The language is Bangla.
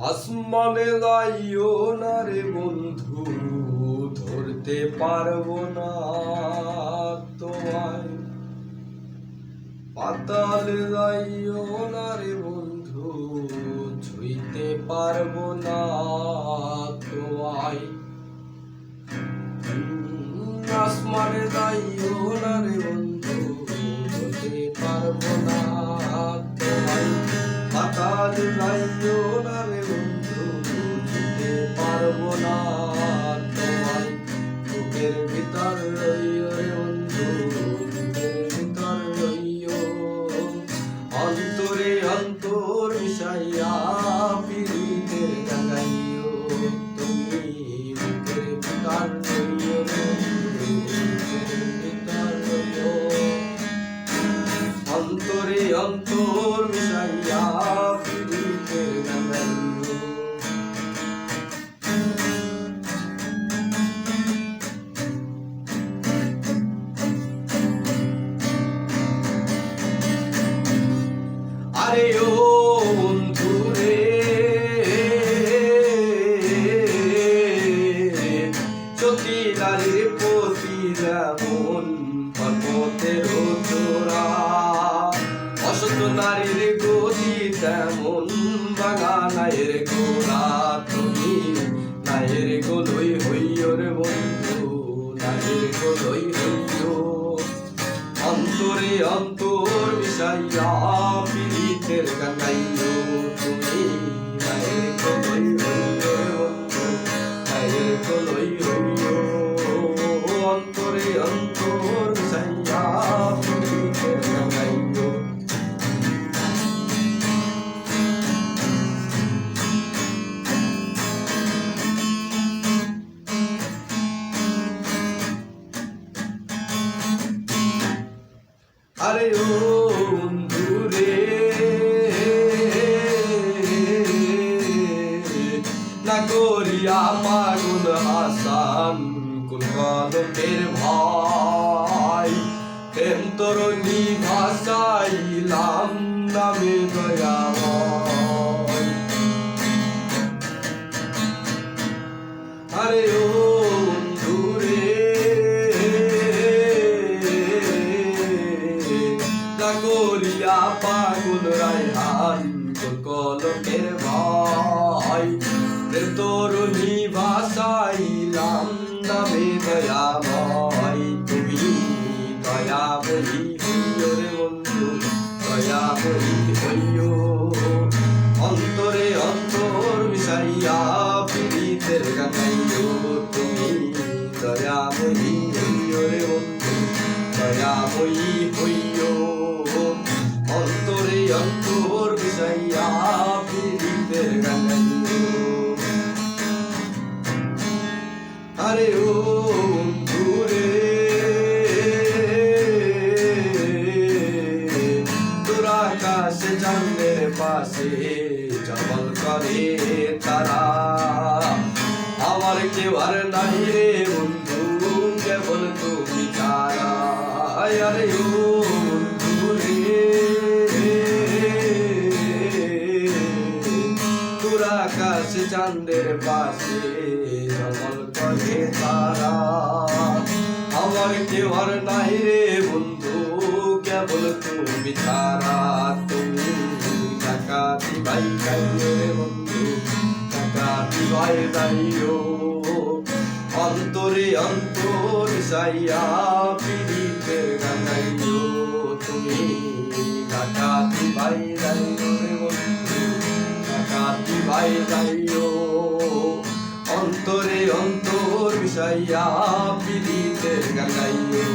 আসমানে যাইও না রে বন্ধু, ধরতে পারবো না তোমায়। পাতালে যাইও না রে বন্ধু, ছুঁইতে পারবো না তোমায়। আসমানে যাইও না রে বন্ধু, ধরতে পারবো না তোমায়। পাতালে যাইও না রে বন্ধু, ছুঁইতে পারবো না তোমায়। বুকের ভিতর রইও রে বন্ধু, বুকের ভিতর রইও। অন্তরে অন্তর মিশাইয়া পিরিতের গাইও তুমি। বুকের ভিতর রইও রে বন্ধু, বুকের ভিতর রইও। অন্তরে অন্তর মিশাইয়া পিরিতের গাইও। আরে ও বন্ধু রে, চকিদারের প্রতি যেমন পর্বতের চূড়া, অসত নারীর গতি তেমন ভাঙা নায়ের গোড়া। তুমি নায়ের গোলই হইও রে বন্ধু, নায়ের গোলই হইও। অন্তরে অন্তর মিশাইয়া পিরিতের গান গাইও তুমি। নায়ের গোলই হইও রে বন্ধু, নায়ের গোলই হইও। অন্তরে অন্তর মিশাইয়া পিরিতের গান গাইও। আরে ও বন্ধু রে, না করিয়া পাগল হাসান কোন কলমের ভাই। প্রেম তরুণী ভাসাইলাম নামে দয়াময়। আরে ও বন্ধু রে, করিয়া পাগল রায়হান কোন কলমের ভাই। প্রেম তরুণী ভাসাইলাম নামে দয়াময়। তুমি দয়াময়ী হইও রে বন্ধু, দয়াময়ী হইও। অন্তরে অন্তর মিশাইয়া পিরিতের গান গাইও তুমি। দয়াময়ী হইও রে বন্ধু, দয়াময়ী হইও। অন্তরে অন্তর মিশাইয়া পিরিতের গান গাইও। আরে ও বন্ধু রে, তোর আকাশে চাঁদের পাশে ঝলমল করে তারা। আমার কেউ আর নাই রে বন্ধু, কেবল তুমি ছাড়া। আরে ও বন্ধু রে, তোর আকাশে চাঁদের পাশে ঝলমল করে তারা। আমার কেউ আর নাই রে বন্ধু, কেবল তুমি ছাড়া। তুমি ডাকাতি ভাই গাইও রে বন্ধু, ডাকাতি ভাই গাইও। অন্তরে অন্তর মিশাইয়া পিরিতের গান গাইও তুমি। ডাকাতি ভাই গাইও রে বন্ধু, ডাকাতি ভাই গাইও। অন্তরে অন্তর মিশাইয়া পিরিতের গান গাইও।